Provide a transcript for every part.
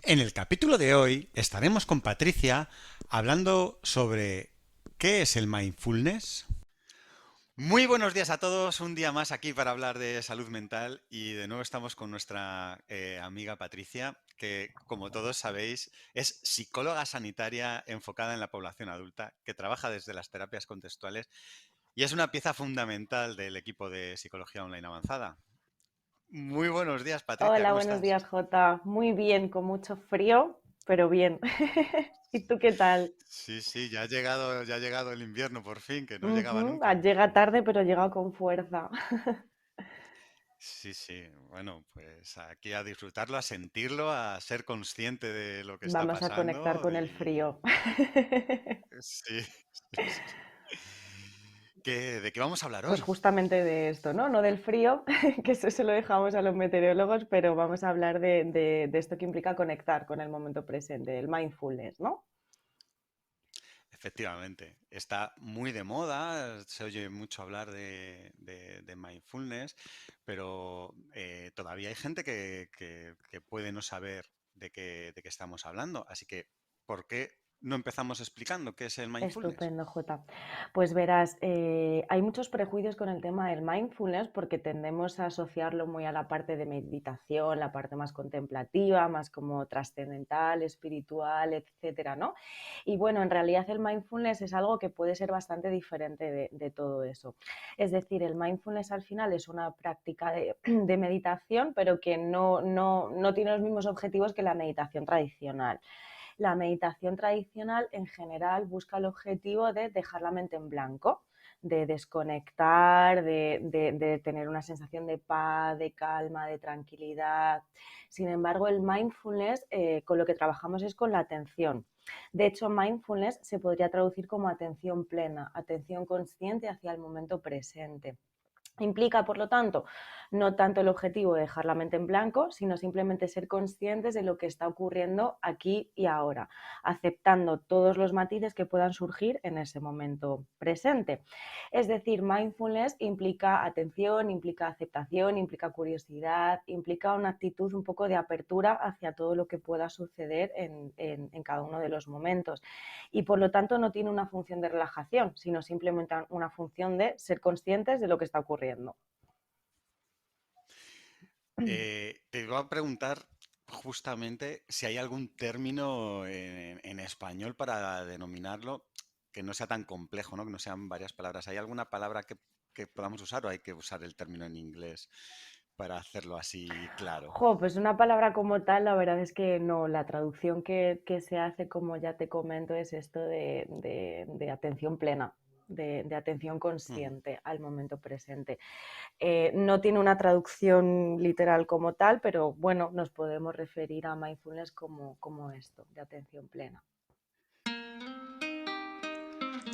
En el capítulo de hoy estaremos con Patricia hablando sobre qué es el mindfulness. Muy buenos días a todos, un día más aquí para hablar de salud mental y de nuevo estamos con nuestra amiga Patricia, que como todos sabéis es psicóloga sanitaria enfocada en la población adulta, que trabaja desde las terapias contextuales y es una pieza fundamental del equipo de psicología online avanzada. Muy buenos días, Patricia, Hola, ¿cómo buenos estás? días, Jota. Muy bien, con mucho frío, pero bien. ¿Y tú qué tal? Sí, sí, ya ha llegado el invierno por fin, que no llegaba Ujú, nunca. llega tarde, pero llega con fuerza. Sí, sí, bueno, pues aquí a disfrutarlo, a sentirlo, a ser consciente de lo que está Vamos a conectar pasando con el y frío. sí, sí, sí. ¿De qué vamos a hablar Pues hoy? justamente de esto, ¿no? No del frío, que eso se lo dejamos a los meteorólogos, pero vamos a hablar de esto que implica conectar con el momento presente, el mindfulness, ¿no? Efectivamente, está muy de moda, se oye mucho hablar de mindfulness, pero todavía hay gente que puede no saber de qué estamos hablando. Así que, ¿por qué no empezamos explicando qué es el mindfulness? Estupendo, Jota. Pues verás, hay muchos prejuicios con el tema del mindfulness porque tendemos a asociarlo muy a la parte de meditación, la parte más contemplativa, más como trascendental, espiritual, etcétera, ¿no? Y bueno, en realidad el mindfulness es algo que puede ser bastante diferente de todo eso. Es decir, el mindfulness al final es una práctica de meditación, pero que no tiene los mismos objetivos que la meditación tradicional. La meditación tradicional en general busca el objetivo de dejar la mente en blanco, de desconectar, de tener una sensación de paz, de calma, de tranquilidad. Sin embargo, el mindfulness con lo que trabajamos es con la atención. De hecho, mindfulness se podría traducir como atención plena, atención consciente hacia el momento presente. Implica, por lo tanto, no tanto el objetivo de dejar la mente en blanco, sino simplemente ser conscientes de lo que está ocurriendo aquí y ahora, aceptando todos los matices que puedan surgir en ese momento presente. Es decir, mindfulness implica atención, implica aceptación, implica curiosidad, implica una actitud un poco de apertura hacia todo lo que pueda suceder en cada uno de los momentos. Y por lo tanto no tiene una función de relajación, sino simplemente una función de ser conscientes de lo que está ocurriendo. Te iba a preguntar justamente si hay algún término en español para denominarlo que no sea tan complejo, ¿no? Que no sean varias palabras. ¿Hay alguna palabra que podamos usar o hay que usar el término en inglés para hacerlo así claro? Jo, pues una palabra como tal, la verdad es que no, la traducción que se hace, como ya te comento, es esto de atención plena, de atención Ujú. consciente al momento presente. No tiene una traducción literal como tal, pero bueno, nos podemos referir a mindfulness como esto, de atención plena.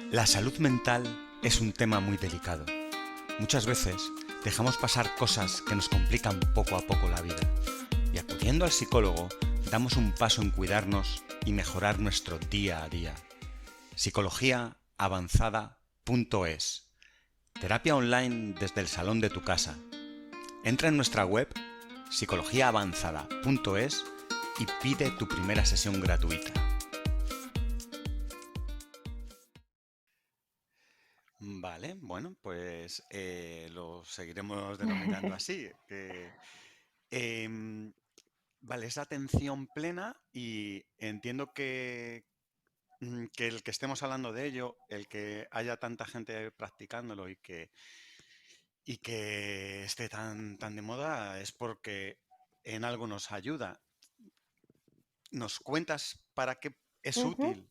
La salud mental es un tema muy delicado. Muchas veces dejamos pasar cosas que nos complican poco a poco la vida y acudiendo al psicólogo damos un paso en cuidarnos y mejorar nuestro día a día. Psicologiaavanzada.es. Terapia online desde el salón de tu casa. Entra en nuestra web psicologiaavanzada.es y pide tu primera sesión gratuita. Vale, bueno, pues lo seguiremos denominando así. Em, vale, es atención plena y entiendo que el que estemos hablando de ello, el que haya tanta gente practicándolo y que esté tan de moda es porque en algo nos ayuda. ¿Nos cuentas para qué es Ujú. útil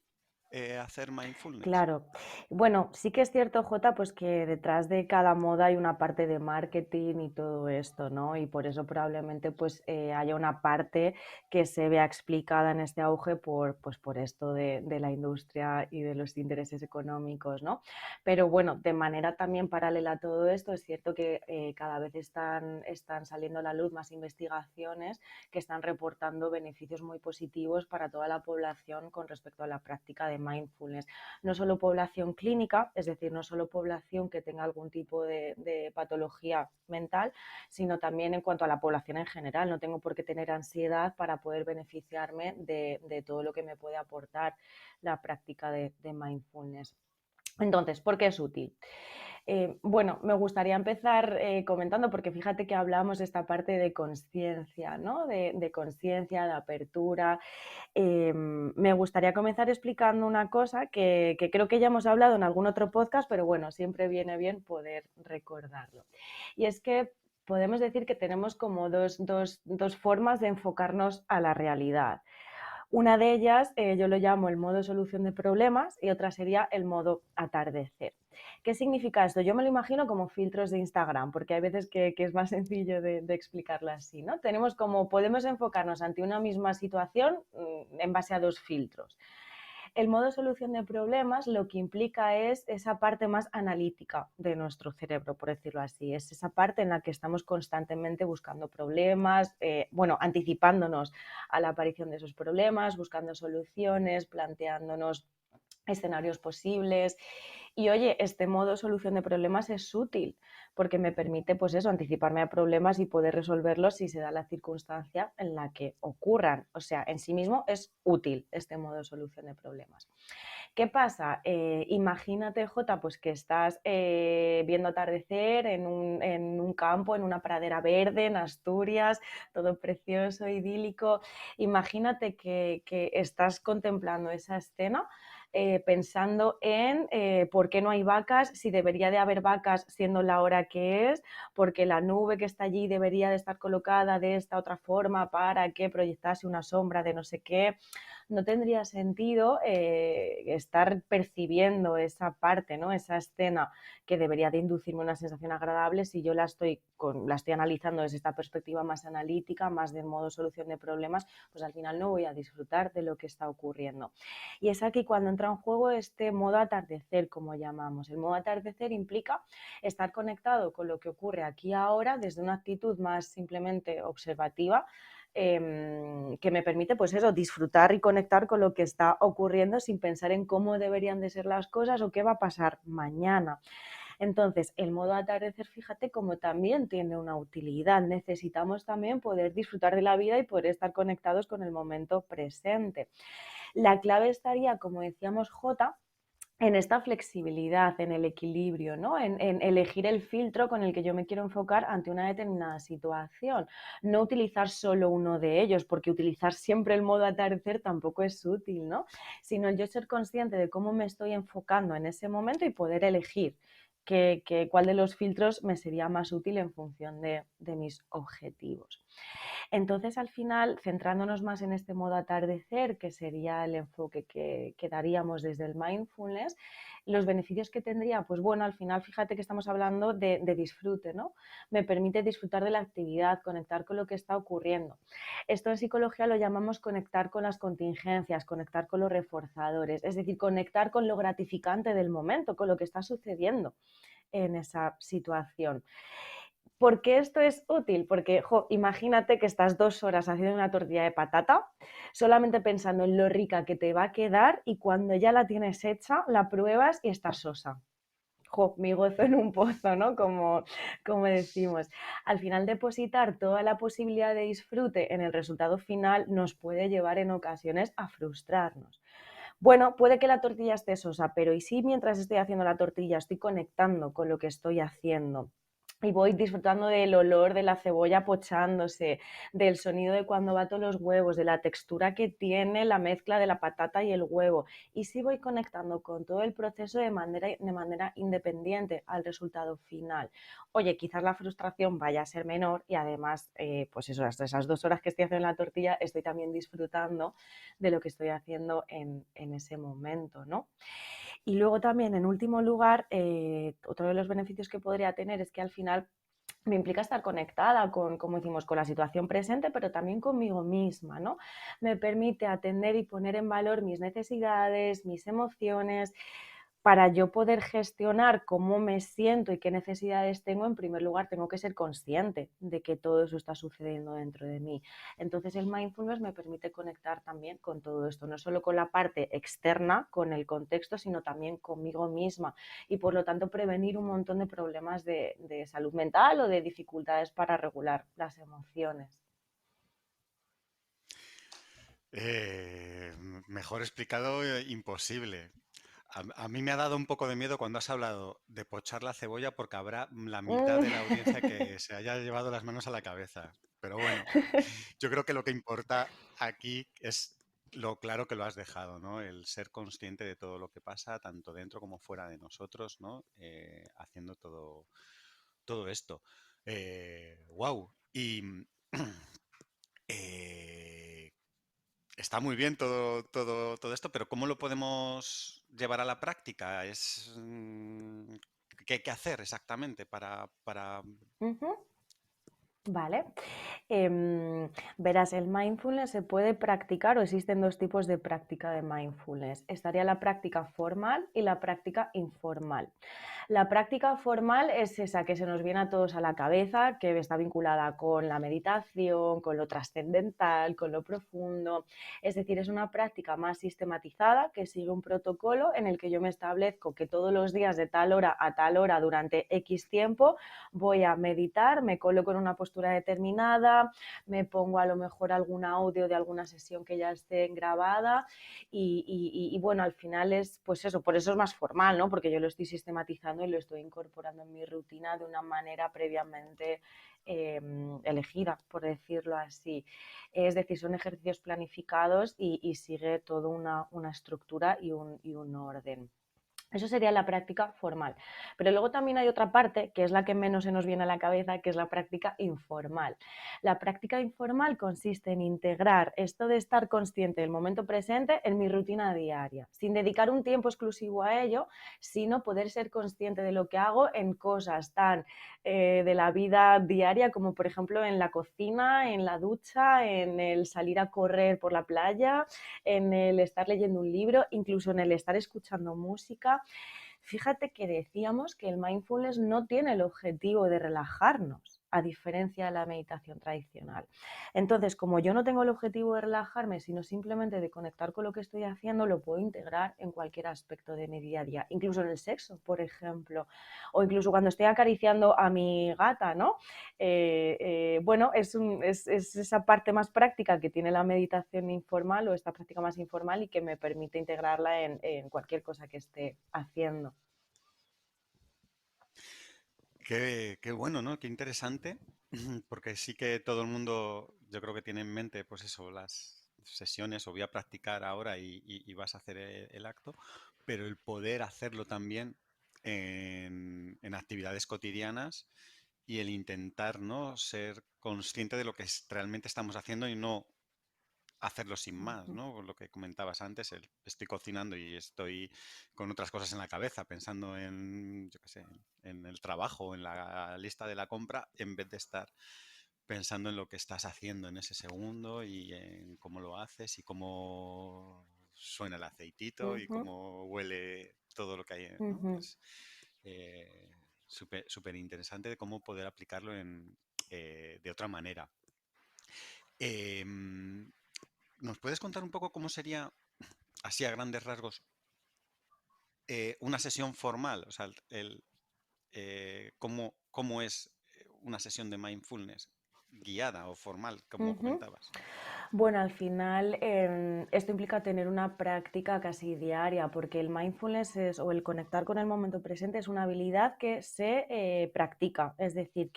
hacer mindfulness? Claro. Bueno, sí que es cierto, Jota, pues que detrás de cada moda hay una parte de marketing y todo esto, ¿no? Y por eso probablemente pues haya una parte que se vea explicada en este auge pues, por esto de la industria y de los intereses económicos, ¿no? Pero bueno, de manera también paralela a todo esto, es cierto que cada vez están saliendo a la luz más investigaciones que están reportando beneficios muy positivos para toda la población con respecto a la práctica de mindfulness. No solo población clínica, es decir, no solo población que tenga algún tipo de patología mental, sino también en cuanto a la población en general. No tengo por qué tener ansiedad para poder beneficiarme de todo lo que me puede aportar la práctica de mindfulness. Entonces, ¿por qué es útil? Bueno, me gustaría empezar comentando, porque fíjate que hablamos de esta parte de conciencia, ¿no? De conciencia, de apertura. Me gustaría comenzar explicando una cosa que creo que ya hemos hablado en algún otro podcast, pero bueno, siempre viene bien poder recordarlo. Y es que podemos decir que tenemos como dos formas de enfocarnos a la realidad. Una de ellas yo lo llamo el modo solución de problemas y otra sería el modo atardecer. ¿Qué significa esto? Yo me lo imagino como filtros de Instagram, porque hay veces que es más sencillo de explicarlo así, ¿no? Podemos enfocarnos ante una misma situación en base a dos filtros. El modo solución de problemas lo que implica es esa parte más analítica de nuestro cerebro, por decirlo así. Es esa parte en la que estamos constantemente buscando problemas, anticipándonos a la aparición de esos problemas, buscando soluciones, planteándonos escenarios posibles. Y oye, este modo solución de problemas es útil porque me permite, pues eso, anticiparme a problemas y poder resolverlos si se da la circunstancia en la que ocurran. O sea, en sí mismo es útil este modo solución de problemas. ¿Qué pasa? Imagínate, Jota, pues que estás viendo atardecer en un campo, en una pradera verde, en Asturias, todo precioso, idílico. Imagínate que estás contemplando esa escena pensando en por qué no hay vacas, si debería de haber vacas siendo la hora que es, porque la nube que está allí debería de estar colocada de esta otra forma para que proyectase una sombra de no sé qué. No tendría sentido estar percibiendo esa parte, ¿no? Esa escena que debería de inducirme una sensación agradable si yo la estoy analizando desde esta perspectiva más analítica, más de modo solución de problemas, pues al final no voy a disfrutar de lo que está ocurriendo. Y es aquí cuando entra en juego este modo atardecer, como llamamos. El modo atardecer implica estar conectado con lo que ocurre aquí ahora desde una actitud más simplemente observativa, que me permite, pues eso, disfrutar y conectar con lo que está ocurriendo sin pensar en cómo deberían de ser las cosas o qué va a pasar mañana. Entonces, el modo atardecer, fíjate, como también tiene una utilidad. Necesitamos también poder disfrutar de la vida y poder estar conectados con el momento presente. La clave estaría, como decíamos, Jota, en esta flexibilidad, en el equilibrio, ¿no? En elegir el filtro con el que yo me quiero enfocar ante una determinada situación. No utilizar solo uno de ellos, porque utilizar siempre el modo atardecer tampoco es útil, ¿no? Sino yo ser consciente de cómo me estoy enfocando en ese momento y poder elegir cuál de los filtros me sería más útil en función de mis objetivos. Entonces, al final, centrándonos más en este modo atardecer, que sería el enfoque que daríamos desde el mindfulness, los beneficios que tendría, pues bueno, al final fíjate que estamos hablando de disfrute, ¿no? Me permite disfrutar de la actividad, conectar con lo que está ocurriendo. Esto en psicología lo llamamos conectar con las contingencias, conectar con los reforzadores, es decir, conectar con lo gratificante del momento, con lo que está sucediendo en esa situación. ¿Por qué esto es útil? Porque imagínate que estás 2 horas haciendo una tortilla de patata, solamente pensando en lo rica que te va a quedar y cuando ya la tienes hecha, la pruebas y está sosa. Mi gozo en un pozo, ¿no? Como decimos. Al final, depositar toda la posibilidad de disfrute en el resultado final nos puede llevar en ocasiones a frustrarnos. Bueno, puede que la tortilla esté sosa, pero ¿y si mientras estoy haciendo la tortilla estoy conectando con lo que estoy haciendo? Y voy disfrutando del olor de la cebolla pochándose, del sonido de cuando bato los huevos, de la textura que tiene la mezcla de la patata y el huevo. Y si voy conectando con todo el proceso de manera independiente al resultado final. Oye, quizás la frustración vaya a ser menor y además, pues eso, hasta esas 2 horas que estoy haciendo la tortilla, estoy también disfrutando de lo que estoy haciendo en ese momento, ¿no? Y luego también, en último lugar, otro de los beneficios que podría tener es que al final me implica estar conectada con, como decimos, con la situación presente, pero también conmigo misma, ¿no? Me permite atender y poner en valor mis necesidades, mis emociones, para yo poder gestionar cómo me siento y qué necesidades tengo, en primer lugar tengo que ser consciente de que todo eso está sucediendo dentro de mí. Entonces el mindfulness me permite conectar también con todo esto, no solo con la parte externa, con el contexto, sino también conmigo misma y por lo tanto prevenir un montón de problemas de salud mental o de dificultades para regular las emociones. Mejor explicado, imposible. A mí me ha dado un poco de miedo cuando has hablado de pochar la cebolla porque habrá la mitad de la audiencia que se haya llevado las manos a la cabeza. Pero bueno, yo creo que lo que importa aquí es lo claro que lo has dejado, ¿no? El ser consciente de todo lo que pasa, tanto dentro como fuera de nosotros, ¿no? Haciendo todo esto. Wow. Y eh, está muy bien todo esto, pero ¿cómo lo podemos llevar a la práctica? ¿Qué hay que hacer exactamente para... Ujú. Vale. Verás, el mindfulness se puede practicar o existen dos tipos de práctica de mindfulness. Estaría la práctica formal y la práctica informal. La práctica formal es esa que se nos viene a todos a la cabeza, que está vinculada con la meditación, con lo trascendental, con lo profundo. Es decir, es una práctica más sistematizada que sigue un protocolo en el que yo me establezco que todos los días de tal hora a tal hora durante X tiempo voy a meditar, me coloco en una postura determinada, me pongo a lo mejor algún audio de alguna sesión que ya esté grabada y bueno, al final es pues eso, por eso es más formal, ¿no? Porque yo lo estoy sistematizando y lo estoy incorporando en mi rutina de una manera previamente elegida, por decirlo así. Es decir, son ejercicios planificados y sigue toda una estructura y un orden. Eso sería la práctica formal. Pero luego también hay otra parte, que es la que menos se nos viene a la cabeza, que es la práctica informal. La práctica informal consiste en integrar esto de estar consciente del momento presente en mi rutina diaria, sin dedicar un tiempo exclusivo a ello, sino poder ser consciente de lo que hago en cosas tan de la vida diaria como por ejemplo en la cocina, en la ducha, en el salir a correr por la playa, en el estar leyendo un libro, incluso en el estar escuchando música. Fíjate que decíamos que el mindfulness no tiene el objetivo de relajarnos, a diferencia de la meditación tradicional. Entonces, como yo no tengo el objetivo de relajarme, sino simplemente de conectar con lo que estoy haciendo, lo puedo integrar en cualquier aspecto de mi día a día, incluso en el sexo, por ejemplo, o incluso cuando estoy acariciando a mi gata, ¿no? Bueno, es esa parte más práctica que tiene la meditación informal o esta práctica más informal y que me permite integrarla en cualquier cosa que esté haciendo. Qué bueno, ¿no? Qué interesante, porque sí que todo el mundo, yo creo que tiene en mente, pues eso, las sesiones o voy a practicar ahora y vas a hacer el acto, pero el poder hacerlo también en actividades cotidianas y el intentar, ¿no? Ser consciente de lo que realmente estamos haciendo y no hacerlo sin más, Ujú, ¿no? Lo que comentabas antes, estoy cocinando y estoy con otras cosas en la cabeza, pensando en, yo qué sé, en el trabajo, en la lista de la compra, en vez de estar pensando en lo que estás haciendo en ese segundo y en cómo lo haces y cómo suena el aceitito y ujú, cómo huele todo lo que hay, ¿no? ujú. Es súper interesante de cómo poder aplicarlo de otra manera. Em, ¿Nos puedes contar un poco cómo sería, así a grandes rasgos, una sesión formal? O sea, cómo es una sesión de mindfulness guiada o formal, como Ujú. comentabas. Bueno, al final esto implica tener una práctica casi diaria, porque el mindfulness o el conectar con el momento presente es una habilidad que se practica, es decir,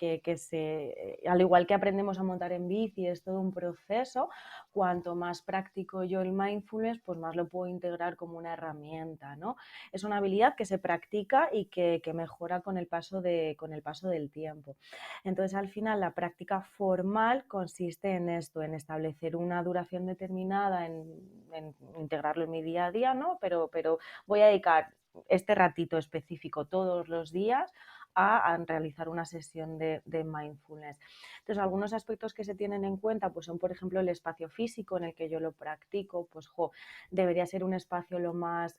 al igual que aprendemos a montar en bici, es todo un proceso, cuanto más practico yo el mindfulness, pues más lo puedo integrar como una herramienta, ¿no? Es una habilidad que se practica y que mejora con el paso del tiempo. Entonces, al final, la práctica formal consiste en esto, en establecer una duración determinada, en integrarlo en mi día a día, ¿no? Pero voy a dedicar este ratito específico todos los días a realizar una sesión de mindfulness. Entonces, algunos aspectos que se tienen en cuenta pues son, por ejemplo, el espacio físico en el que yo lo practico, pues debería ser un espacio lo más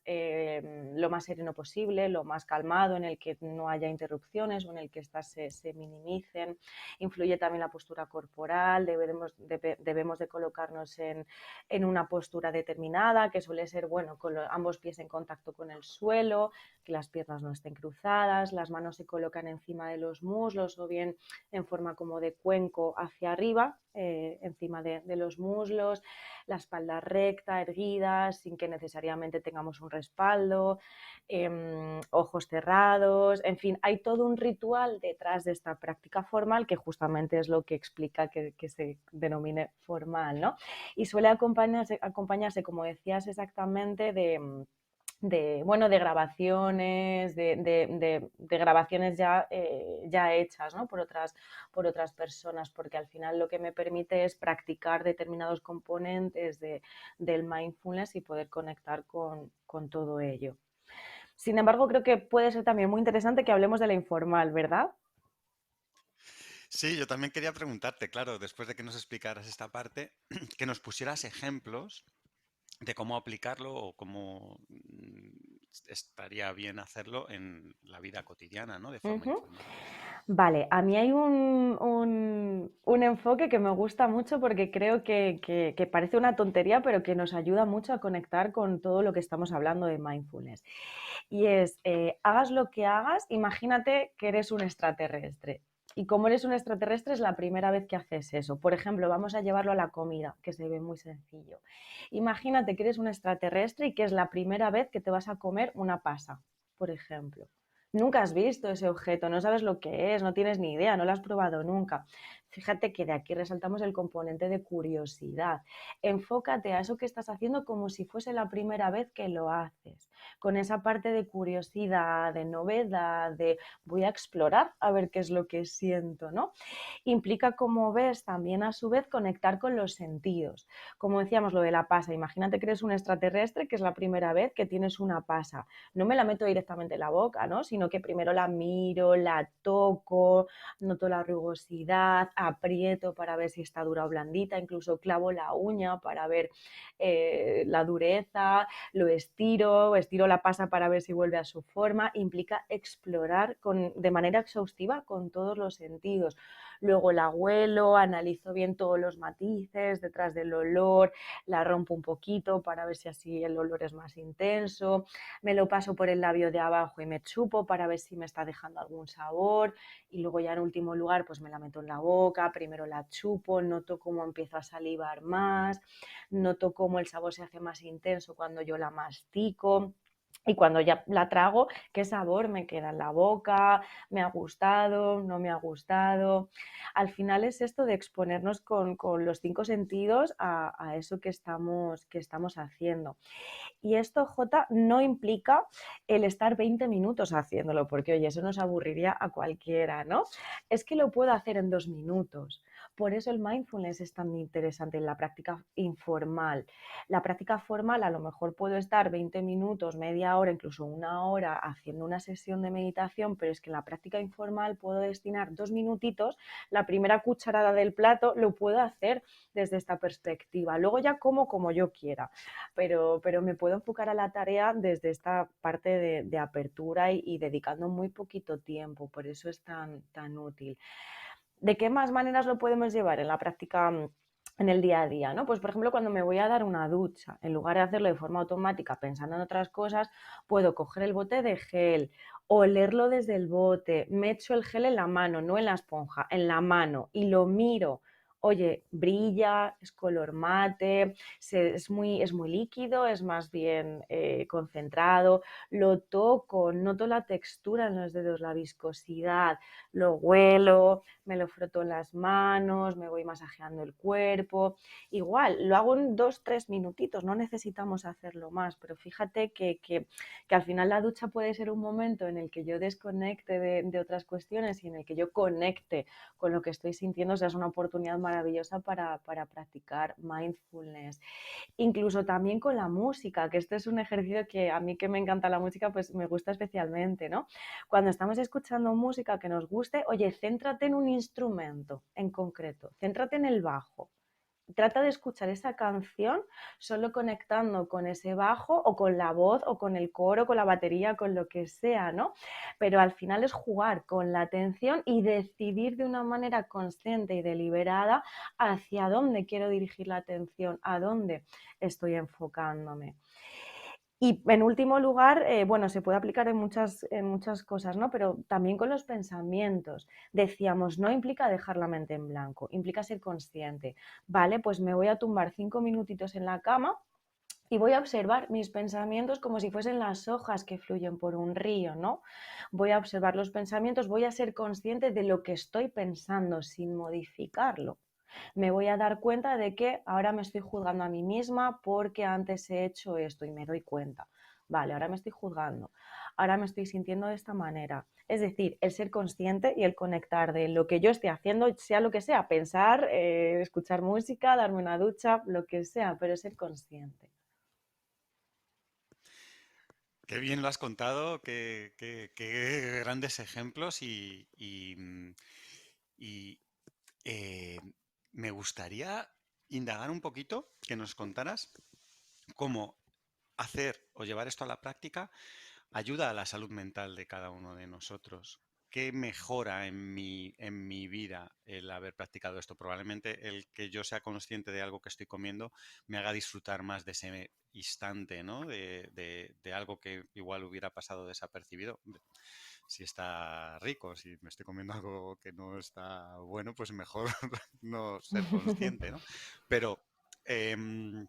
sereno posible, lo más calmado, en el que no haya interrupciones o en el que estas se minimicen. Influye también la postura corporal, debemos de colocarnos en una postura determinada, que suele ser, bueno, con ambos pies en contacto con el suelo, que las piernas no estén cruzadas, las manos se colocan encima de los muslos o bien en forma como de cuenco hacia arriba, encima de los muslos, la espalda recta, erguida, sin que necesariamente tengamos un respaldo, ojos cerrados, en fin, hay todo un ritual detrás de esta práctica formal que justamente es lo que explica que se denomine formal, ¿no? Y suele acompañarse, como decías exactamente, de grabaciones, de grabaciones ya hechas, ¿no? por otras personas, porque al final lo que me permite es practicar determinados componentes del mindfulness y poder conectar con todo ello. Sin embargo, creo que puede ser también muy interesante que hablemos de la informal, ¿verdad? Sí, yo también quería preguntarte, claro, después de que nos explicaras esta parte, que nos pusieras ejemplos de cómo aplicarlo o cómo estaría bien hacerlo en la vida cotidiana, ¿no? De forma Ujú. informal. Vale, a mí hay un enfoque que me gusta mucho porque creo que parece una tontería, pero que nos ayuda mucho a conectar con todo lo que estamos hablando de mindfulness. Y es, hagas lo que hagas, imagínate que eres un extraterrestre. Y como eres un extraterrestre es la primera vez que haces eso. Por ejemplo, vamos a llevarlo a la comida, que se ve muy sencillo. Imagínate que eres un extraterrestre y que es la primera vez que te vas a comer una pasa, por ejemplo. Nunca has visto ese objeto, no sabes lo que es, no tienes ni idea, no lo has probado nunca. Fíjate que de aquí resaltamos el componente de curiosidad. Enfócate a eso que estás haciendo como si fuese la primera vez que lo haces, con esa parte de curiosidad, de novedad, de voy a explorar a ver qué es lo que siento, ¿no? Implica, como ves, también a su vez conectar con los sentidos. Como decíamos, lo de la pasa, imagínate que eres un extraterrestre, que es la primera vez que tienes una pasa. No me la meto directamente en la boca, ¿no? Sino que primero la miro, la toco, noto la rugosidad, aprieto para ver si está dura o blandita, incluso clavo la uña para ver la dureza, lo estiro la pasa para ver si vuelve a su forma. Implica explorar de manera exhaustiva con todos los sentidos. Luego la huelo, analizo bien todos los matices detrás del olor, la rompo un poquito para ver si así el olor es más intenso, me lo paso por el labio de abajo y me chupo para ver si me está dejando algún sabor y luego ya en último lugar pues me la meto en la boca, primero la chupo, noto cómo empiezo a salivar más, noto cómo el sabor se hace más intenso cuando yo la mastico. Y cuando ya la trago, ¿qué sabor me queda en la boca? ¿Me ha gustado? ¿No me ha gustado? Al final es esto de exponernos con los cinco sentidos a eso que estamos haciendo. Y esto, Jota, no implica el estar 20 minutos haciéndolo, porque oye, eso nos aburriría a cualquiera, ¿no? Es que lo puedo hacer en 2 minutos. Por eso el mindfulness es tan interesante en la práctica informal. La práctica formal a lo mejor puedo estar 20 minutos, media hora, incluso una hora haciendo una sesión de meditación, pero es que en la práctica informal puedo destinar 2 minutitos, la primera cucharada del plato lo puedo hacer desde esta perspectiva. Luego ya como yo quiera, pero me puedo enfocar a la tarea desde esta parte de apertura y dedicando muy poquito tiempo, por eso es tan útil. ¿De qué más maneras lo podemos llevar en la práctica? En el día a día, ¿no? Pues por ejemplo, cuando me voy a dar una ducha, en lugar de hacerlo de forma automática pensando en otras cosas, puedo coger el bote de gel, olerlo desde el bote, me echo el gel en la mano, no en la esponja, en la mano y lo miro. Oye, brilla, es color mate, es muy líquido, es más bien concentrado, lo toco, noto la textura en los dedos, la viscosidad, lo huelo, me lo froto en las manos, me voy masajeando el cuerpo. Igual, lo hago en 2, 3 minutitos, no necesitamos hacerlo más, pero fíjate que al final la ducha puede ser un momento en el que yo desconecte de otras cuestiones y en el que yo conecte con lo que estoy sintiendo, o sea, es una oportunidad maravillosa maravillosa para practicar mindfulness. Incluso también con la música, que este es un ejercicio que a mí que me encanta la música, pues me gusta especialmente, ¿no? Cuando estamos escuchando música que nos guste, oye, céntrate en un instrumento en concreto, céntrate en el bajo. Trata de escuchar esa canción solo conectando con ese bajo o con la voz o con el coro, con la batería, con lo que sea, ¿no? Pero al final es jugar con la atención y decidir de una manera consciente y deliberada hacia dónde quiero dirigir la atención, a dónde estoy enfocándome. Y en último lugar, bueno, se puede aplicar en muchas cosas, ¿no? Pero también con los pensamientos. Decíamos, no implica dejar la mente en blanco, implica ser consciente. Vale, pues me voy a tumbar 5 minutitos en la cama y voy a observar mis pensamientos como si fuesen las hojas que fluyen por un río, ¿no? Voy a observar los pensamientos, voy a ser consciente de lo que estoy pensando sin modificarlo. Me voy a dar cuenta de que ahora me estoy juzgando a mí misma porque antes he hecho esto y me doy cuenta. Vale, ahora me estoy juzgando, ahora me estoy sintiendo de esta manera. Es decir, el ser consciente y el conectar de lo que yo esté haciendo, sea lo que sea, pensar, escuchar música, darme una ducha, lo que sea, pero ser consciente. Qué bien lo has contado, qué grandes ejemplos y, eh, me gustaría indagar un poquito, que nos contaras cómo hacer o llevar esto a la práctica ayuda a la salud mental de cada uno de nosotros. ¿Qué mejora en mi vida el haber practicado esto? Probablemente el que yo sea consciente de algo que estoy comiendo me haga disfrutar más de ese instante, ¿no? De algo que igual hubiera pasado desapercibido. Si está rico, si me estoy comiendo algo que no está bueno, pues mejor no ser consciente, ¿no? Pero, em,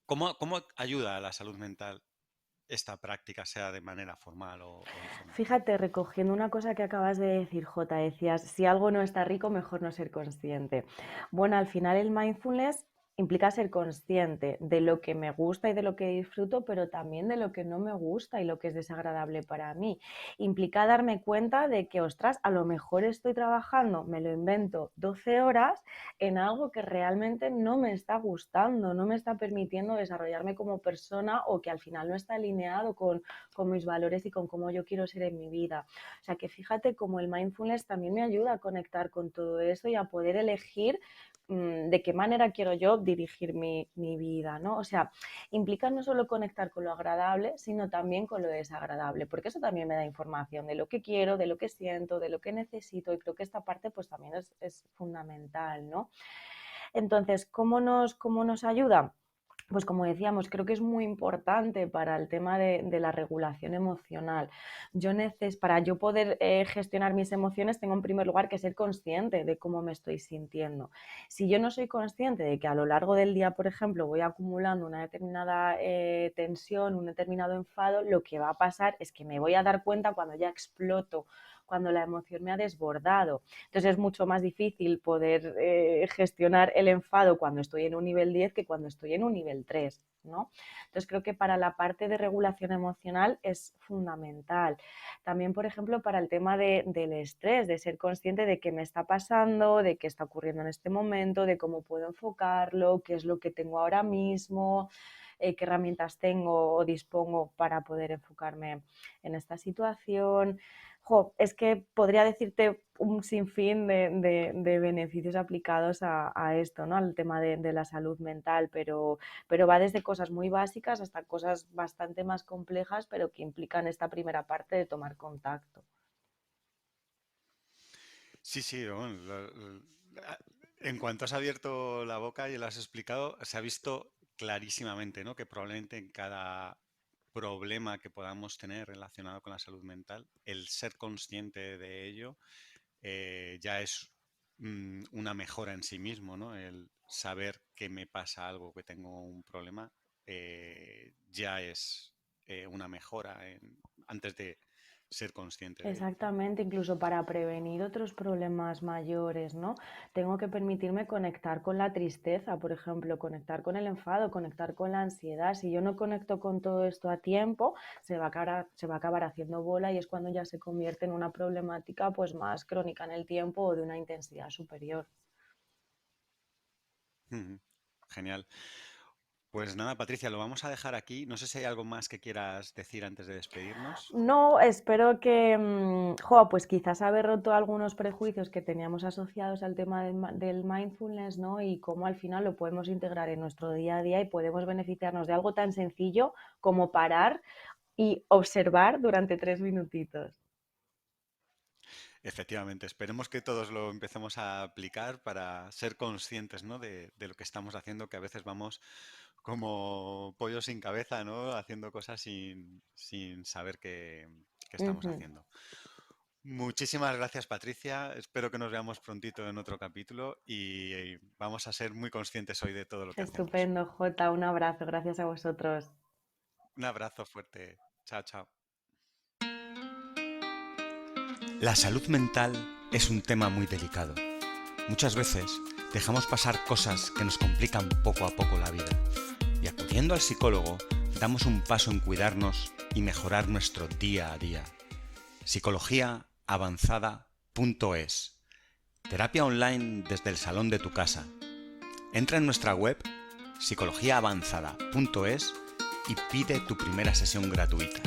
¿cómo ayuda a la salud mental esta práctica, sea de manera formal o informal? Fíjate, recogiendo una cosa que acabas de decir, Jota, decías, si algo no está rico, mejor no ser consciente. Bueno, al final el mindfulness implica ser consciente de lo que me gusta y de lo que disfruto, pero también de lo que no me gusta y lo que es desagradable para mí. Implica darme cuenta de que, ostras, a lo mejor estoy trabajando, me lo invento, 12 horas en algo que realmente no me está gustando, no me está permitiendo desarrollarme como persona o que al final no está alineado con mis valores y con cómo yo quiero ser en mi vida. O sea que fíjate cómo el mindfulness también me ayuda a conectar con todo eso y a poder elegir de qué manera quiero yo dirigir mi vida, ¿no? O sea, implica no solo conectar con lo agradable, sino también con lo desagradable, porque eso también me da información de lo que quiero, de lo que siento, de lo que necesito y creo que esta parte pues también es fundamental, ¿no? Entonces, cómo nos ayuda? Pues como decíamos, creo que es muy importante para el tema de la regulación emocional. Para yo poder gestionar mis emociones, tengo en primer lugar que ser consciente de cómo me estoy sintiendo. Si yo no soy consciente de que a lo largo del día, por ejemplo, voy acumulando una determinada tensión, un determinado enfado, lo que va a pasar es que me voy a dar cuenta cuando ya exploto, cuando la emoción me ha desbordado. Entonces es mucho más difícil poder gestionar el enfado cuando estoy en un nivel 10 que cuando estoy en un nivel 3, ¿no? Entonces creo que para la parte de regulación emocional es fundamental. También, por ejemplo, para el tema del estrés, de ser consciente de qué me está pasando, de qué está ocurriendo en este momento, de cómo puedo enfocarlo, qué es lo que tengo ahora mismo, qué herramientas tengo o dispongo para poder enfocarme en esta situación. Es que podría decirte un sinfín de beneficios aplicados a esto, ¿no? Al tema de la salud mental, pero va desde cosas muy básicas hasta cosas bastante más complejas, pero que implican esta primera parte de tomar contacto. Sí, sí, bueno, en cuanto has abierto la boca y lo has explicado, se ha visto clarísimamente, ¿no? Que probablemente en cada problema que podamos tener relacionado con la salud mental, el ser consciente de ello ya es una mejora en sí mismo, ¿no? El saber que me pasa algo, que tengo un problema, ya es una mejora antes de ser consciente de ello. Exactamente, incluso para prevenir otros problemas mayores, ¿no? Tengo que permitirme conectar con la tristeza, por ejemplo, conectar con el enfado, conectar con la ansiedad. Si yo no conecto con todo esto a tiempo, se va a acabar haciendo bola y es cuando ya se convierte en una problemática pues más crónica en el tiempo o de una intensidad superior. Ujú. Genial. Pues nada, Patricia, lo vamos a dejar aquí. No sé si hay algo más que quieras decir antes de despedirnos. No, espero que, pues quizás haber roto algunos prejuicios que teníamos asociados al tema del mindfulness, ¿no? Y cómo al final lo podemos integrar en nuestro día a día y podemos beneficiarnos de algo tan sencillo como parar y observar durante 3 minutitos. Efectivamente, esperemos que todos lo empecemos a aplicar para ser conscientes, ¿no? de lo que estamos haciendo, que a veces vamos como pollo sin cabeza, ¿no? Haciendo cosas sin saber qué estamos Ujú. haciendo. Muchísimas gracias, Patricia. Espero que nos veamos prontito en otro capítulo y vamos a ser muy conscientes hoy de todo lo que hacemos. Estupendo, Jota, un abrazo, gracias a vosotros. Un abrazo fuerte. Chao, chao. La salud mental es un tema muy delicado. Muchas veces dejamos pasar cosas que nos complican poco a poco la vida y acudiendo al psicólogo damos un paso en cuidarnos y mejorar nuestro día a día. Psicologiaavanzada.es. Terapia online desde el salón de tu casa. Entra en nuestra web psicologiaavanzada.es y pide tu primera sesión gratuita.